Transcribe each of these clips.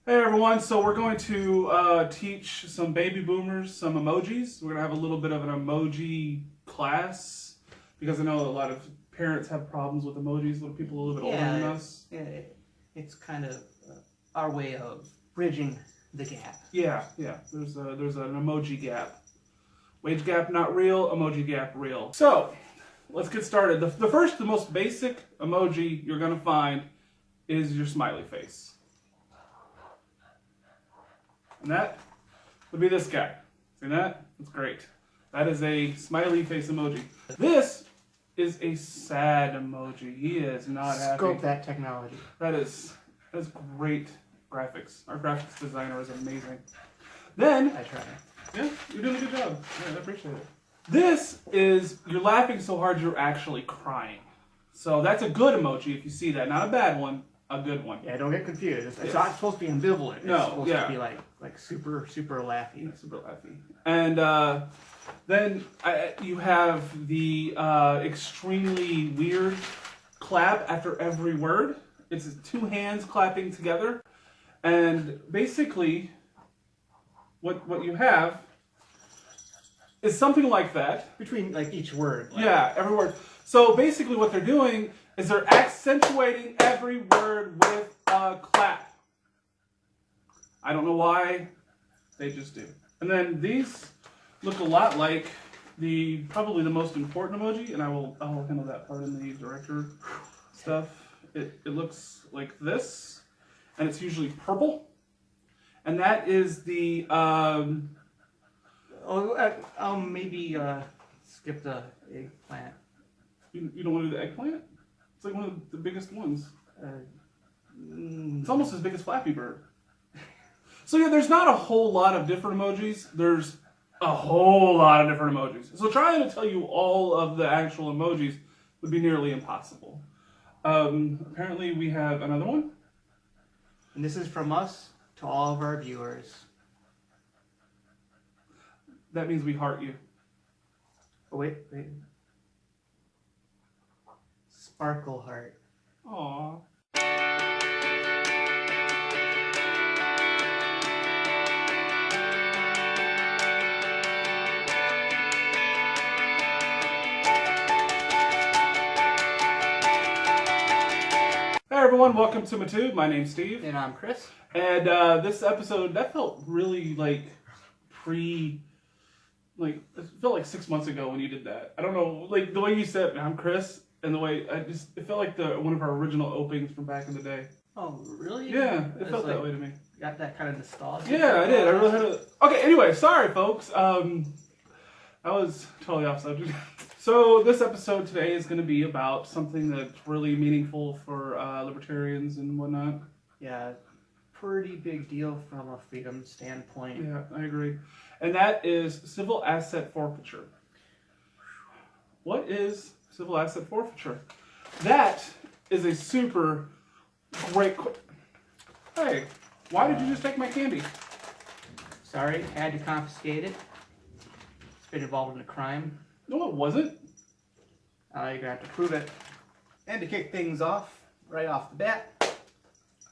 Hey everyone, so we're going to teach some baby boomers some emojis. We're going to have a little bit of an emoji class because I know a lot of parents have problems with emojis, little people a little bit older than us. It's kind of our way of bridging the gap. Yeah. There's an emoji gap. Wage gap not real, emoji gap real. So, let's get started. The most basic emoji you're going to find is your smiley face. And that would be this guy. See that? That's great. That is a smiley face emoji. This is a sad emoji. He is not happy. Scope that technology. That is great graphics. Our graphics designer is amazing. Then, I try. yeah, you're doing a good job. Yeah, I appreciate it. This is, you're laughing so hard you're actually crying. So that's a good emoji if you see that. Not a bad one. A good one. Yeah, don't get confused. It's not supposed to be ambivalent. It's supposed to be like super laughy. Yeah, super laughy. And then you have the extremely weird clap after every word. It's two hands clapping together. And basically, what you have is something like that. Between like each word. Yeah, every word. So basically what they're doing is they're accentuating every word with a clap. I don't know why, they just do. And then these look a lot like probably the most important emoji, and I'll handle that part in the director stuff. It looks like this, and it's usually purple. And that is the maybe skip the eggplant. You don't want to do the eggplant? It's like one of the biggest ones. It's almost as big as Flappy Bird. So yeah, there's not a whole lot of different emojis. There's a whole lot of different emojis. So trying to tell you all of the actual emojis would be nearly impossible. Apparently we have another one. And this is from us to all of our viewers. That means we heart you. Oh, wait. Sparkle heart. Aww. Hey everyone, welcome to my tube. My name's Steve. And I'm Chris. And this episode, that felt really like it felt like 6 months ago when you did that. I don't know, like the way you said, I'm Chris. And the way it felt like one of our original openings from back in the day. Oh, really? Yeah, it felt that way to me. Got that kind of nostalgia. Yeah, I did. I really had a. Okay, anyway, sorry, folks. I was totally off subject. So this episode today is going to be about something that's really meaningful for libertarians and whatnot. Yeah, pretty big deal from a freedom standpoint. Yeah, I agree. And that is civil asset forfeiture. What is civil asset forfeiture? That is a super great. Hey, why did you just take my candy? Sorry, had to confiscate it. It's been involved in a crime. No, it wasn't. You're gonna have to prove it. And to kick things off, right off the bat,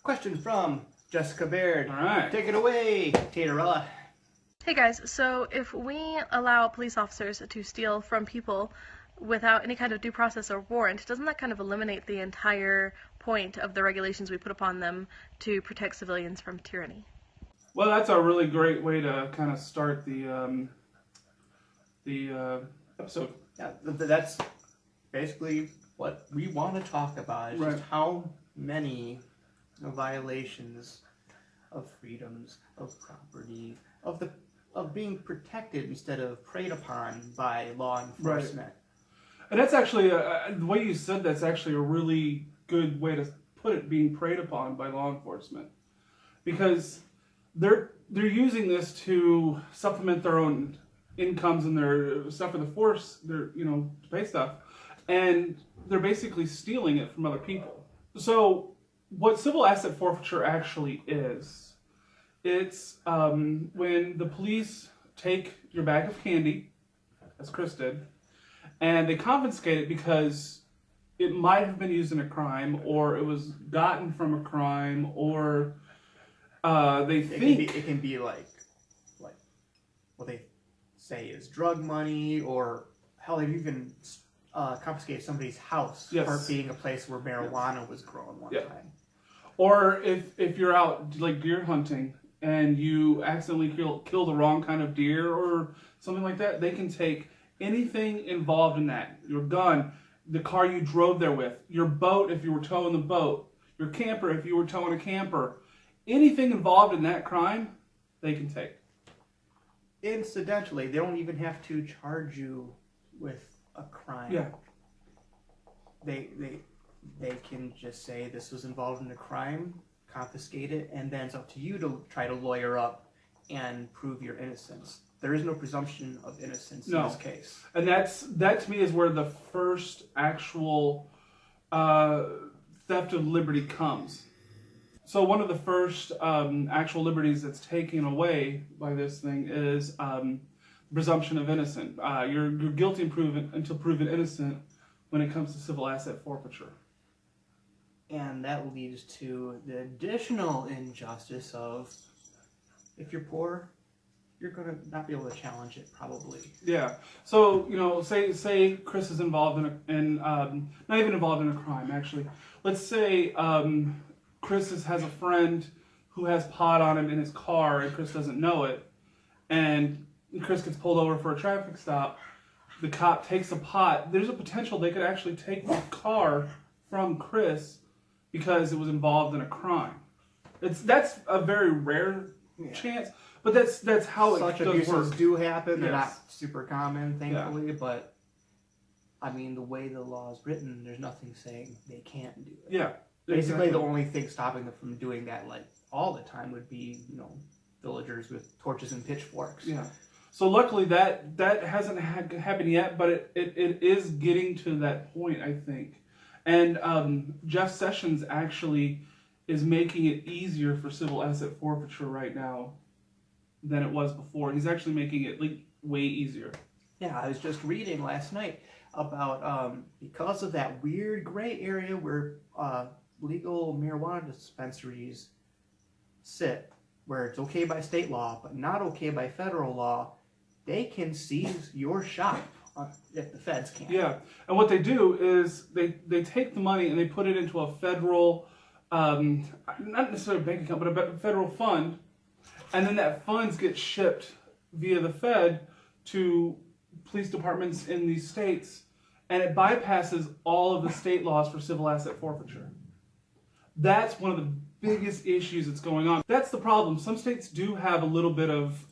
question from Jessica Baird. All right. Take it away, Taterella. Hey guys, so if we allow police officers to steal from people without any kind of due process or warrant, doesn't that kind of eliminate the entire point of the regulations we put upon them to protect civilians from tyranny? Well, that's a really great way to kind of start the episode. Yeah, that's basically what we want to talk about. Is just how many violations of freedoms, of property, of being protected instead of preyed upon by law enforcement. Right. And that's actually, the way you said that's actually a really good way to put it, being preyed upon by law enforcement. Because they're using this to supplement their own incomes and their stuff for the force, to pay stuff. And they're basically stealing it from other people. So what civil asset forfeiture actually is, it's when the police take your bag of candy, as Chris did, and they confiscate it because it might have been used in a crime, or it was gotten from a crime, or They think it can be like what they say is drug money, or hell, they've even confiscated somebody's house for being a place where marijuana was grown one time. Or if you're out like deer hunting and you accidentally kill the wrong kind of deer or something like that, they can take anything involved in that. Your gun, the car you drove there with, your boat if you were towing the boat, your camper if you were towing a camper. Anything involved in that crime, they can take. Incidentally, they don't even have to charge you with a crime. Yeah. They can just say this was involved in a crime, confiscate it, and then it's up to you to try to lawyer up and prove your innocence. There is no presumption of innocence in this case. And that to me is where the first actual theft of liberty comes. So one of the first actual liberties that's taken away by this thing is presumption of innocence. You're guilty until proven innocent when it comes to civil asset forfeiture. And that leads to the additional injustice of, if you're poor, you're going to not be able to challenge it, probably. Yeah. So, say Chris is involved not even involved in a crime, actually. Let's say Chris has a friend who has pot on him in his car and Chris doesn't know it, and Chris gets pulled over for a traffic stop. The cop takes a pot. There's a potential they could actually take the car from Chris because it was involved in a crime. That's a very rare chance, but that's how such it does abuses work. do happen. They're Yes. not super common, thankfully, but I mean, the way the law is written, there's nothing saying they can't do it. Yeah. Basically, the only thing stopping them from doing that, like, all the time would be, villagers with torches and pitchforks. Yeah. So luckily that hasn't happened yet, but it is getting to that point, I think. And Jeff Sessions actually is making it easier for civil asset forfeiture right now than it was before. He's actually making it way easier. Yeah, I was just reading last night about because of that weird gray area where legal marijuana dispensaries sit, where it's okay by state law but not okay by federal law, they can seize your shop if the feds can't. Yeah, and what they do is they take the money and they put it into a federal, not necessarily a bank account, but a federal fund, and then that funds get shipped via the Fed to police departments in these states, and it bypasses all of the state laws for civil asset forfeiture. That's one of the biggest issues that's going on. That's the problem. Some states do have a little bit of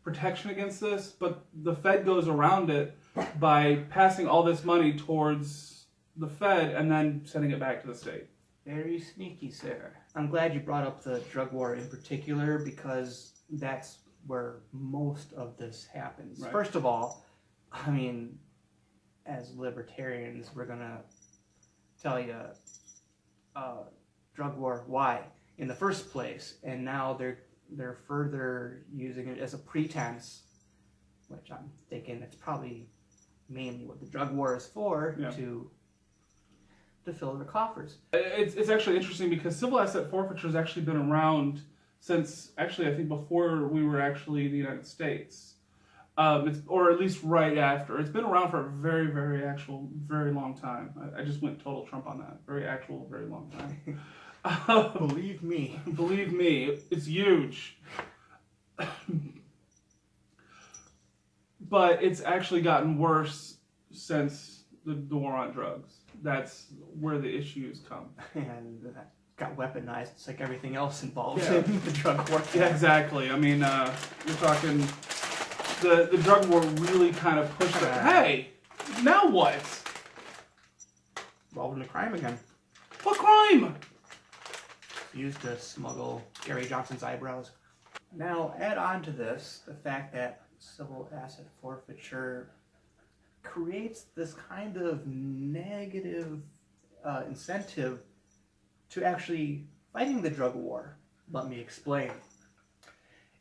protection against this, but the Fed goes around it by passing all this money towards the Fed and then sending it back to the state. Very sneaky, sir. I'm glad you brought up the drug war in particular, because that's where most of this happens. Right. First of all, I mean, as libertarians, we're going to tell you drug war, why in the first place, and now they're further using it as a pretense, which I'm thinking it's probably mainly what the drug war is for, to fill their coffers. It's actually interesting because civil asset forfeiture has actually been around since, actually, I think before we were actually in the United States. Or at least right after. It's been around for a very, very long time. I just went total Trump on that. Very long time. Believe me. Believe me, it's huge. But it's actually gotten worse since the war on drugs. That's where the issues come. And that got weaponized. It's like everything else involved in the drug war. Yeah, exactly. I mean, you're talking... The drug war really kind of pushed it. Hey, now what? Involved in a crime again. What crime? Used to smuggle Gary Johnson's eyebrows. Now, add on to this the fact that civil asset forfeiture creates this kind of negative incentive to actually fighting the drug war. Let me explain.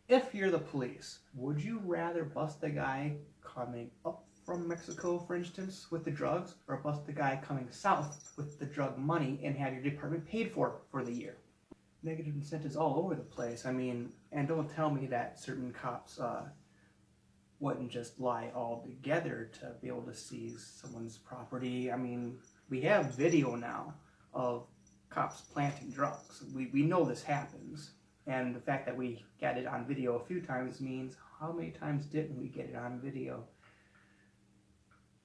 If you're the police, would you rather bust the guy coming up from Mexico, for instance, with the drugs, or bust the guy coming south with the drug money and have your department paid for the year? negative incentives all over the place. I mean, and don't tell me that certain cops wouldn't just lie all together to be able to seize someone's property. I mean, we have video now of cops planting drugs. We know this happens. And the fact that we got it on video a few times means how many times didn't we get it on video?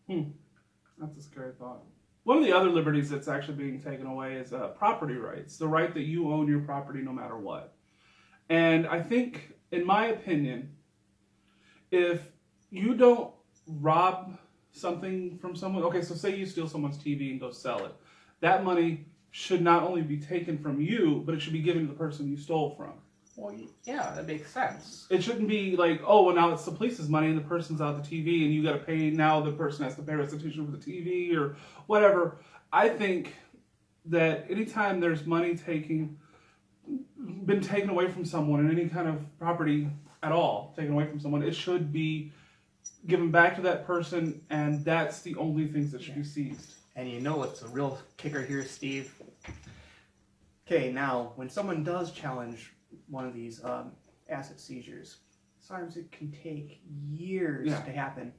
That's a scary thought. One of the other liberties that's actually being taken away is property rights, the right that you own your property no matter what. And I think, in my opinion, if you don't rob something from someone, okay, so say you steal someone's TV and go sell it, that money should not only be taken from you, but it should be given to the person you stole from. Well, yeah, that makes sense. It shouldn't be like, oh, well, now it's the police's money and the person's out the TV and you got to pay, now the person has to pay restitution for the TV or whatever. I think that anytime there's money been taken away from someone and any kind of property at all taken away from someone, it should be given back to that person, and that's the only things that should be seized. And you know what's a real kicker here, Steve? Okay, now, when someone does challenge one of these asset seizures, sometimes it can take years to happen.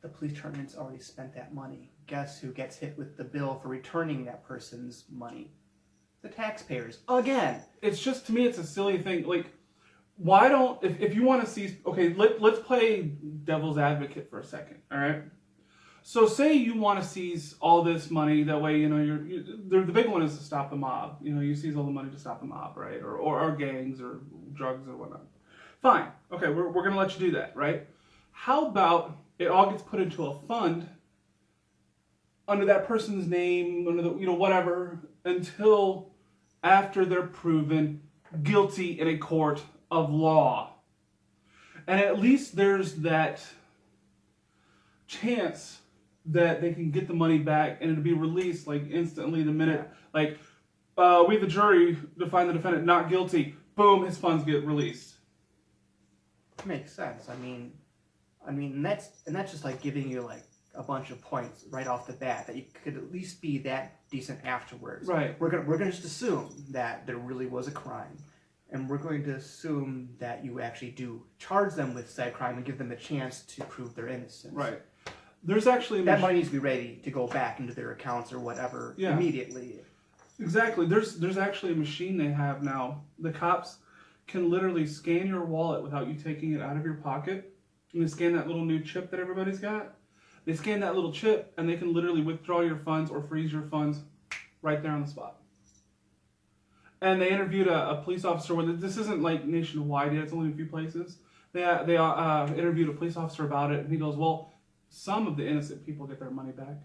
The police department's already spent that money. Guess who gets hit with the bill for returning that person's money? The taxpayers. Again! It's just, to me, it's a silly thing. Like, why don't, if you want to seize, okay, let's play devil's advocate for a second, all right? So say you want to seize all this money, that way, the big one is to stop the mob. You seize all the money to stop the mob, right? Or gangs or drugs or whatnot. Fine. Okay, we're going to let you do that, right? How about it all gets put into a fund under that person's name, under the, whatever, until after they're proven guilty in a court of law. And at least there's that chance that they can get the money back and it'll be released like instantly the minute, like, we the jury to find the defendant not guilty, boom, his funds get released. Makes sense. I mean, that's just like giving you like a bunch of points right off the bat that you could at least be that decent afterwards. Right. We're gonna just assume that there really was a crime, and we're going to assume that you actually do charge them with said crime and give them a chance to prove their innocence. Right. There's actually that money needs to be ready to go back into their accounts or whatever immediately. Exactly. There's actually a machine they have now. The cops can literally scan your wallet without you taking it out of your pocket. And they scan that little new chip that everybody's got. They scan that little chip and they can literally withdraw your funds or freeze your funds right there on the spot. And they interviewed a police officer. This isn't like nationwide yet. It's only a few places. They interviewed a police officer about it, and he goes, well, some of the innocent people get their money back.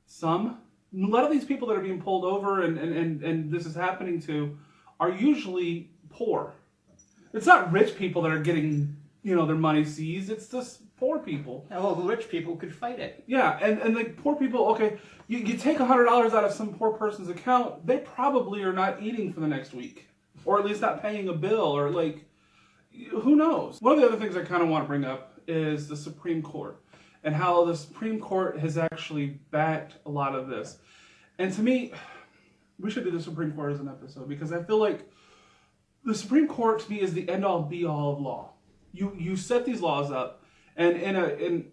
Some. A lot of these people that are being pulled over and this is happening to are usually poor. It's not rich people that are getting, their money seized. It's just poor people. Yeah, well, the rich people could fight it. Yeah, and the poor people, okay, you take $100 out of some poor person's account, they probably are not eating for the next week. Or at least not paying a bill, or like, who knows? One of the other things I kind of want to bring up is the Supreme Court and how the Supreme Court has actually backed a lot of this. And to me, we should do the Supreme Court as an episode, because I feel like the Supreme Court to me is the end-all be-all of law. You set these laws up, and in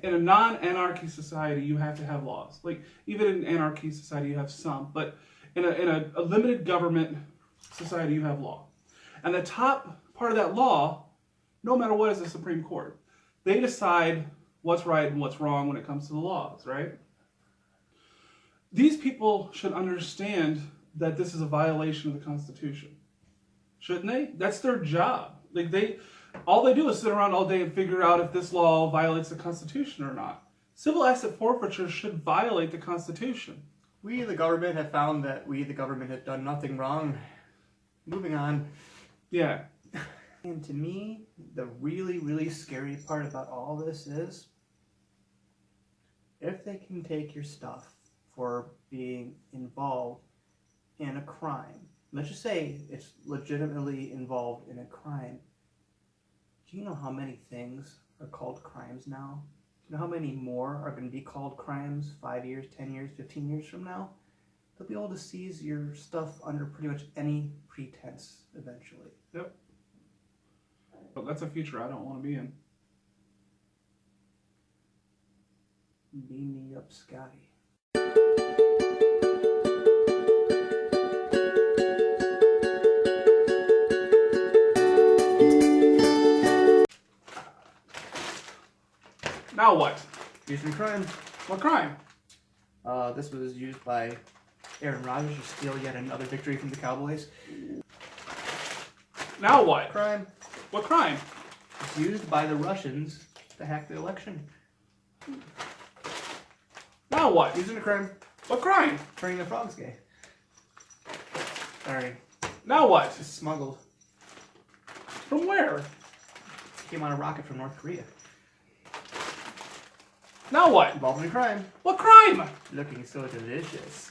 a non-anarchy society, you have to have laws. Like, even in anarchy society, you have some, but in a limited government society, you have law. And the top part of that law, no matter what, is the Supreme Court. They decide what's right and what's wrong when it comes to the laws, right? These people should understand that this is a violation of the Constitution. Shouldn't they? That's their job. Like, all they do is sit around all day and figure out if this law violates the Constitution or not. Civil asset forfeiture should violate the Constitution. We, the government, have found that we, the government, have done nothing wrong. Moving on. Yeah. And to me, the really, really scary part about all this is, if they can take your stuff for being involved in a crime, let's just say it's legitimately involved in a crime, do you know how many things are called crimes now? Do you know how many more are going to be called crimes 5 years, 10 years, 15 years from now? they'll be able to seize your stuff under pretty much any pretense eventually. Yep. But that's a future I don't want to be in. Beam me up, Scotty. Now what? Houston crime. What crime? This was used by Aaron Rodgers to steal yet another victory from the Cowboys. Now what? Crime. What crime? It's used by the Russians to hack the election. Now what? Using a crime. What crime? Turning the frogs gay. Sorry. Now what? It's smuggled. From where? Came on a rocket from North Korea. Now what? Involved in crime. What crime? Looking so delicious.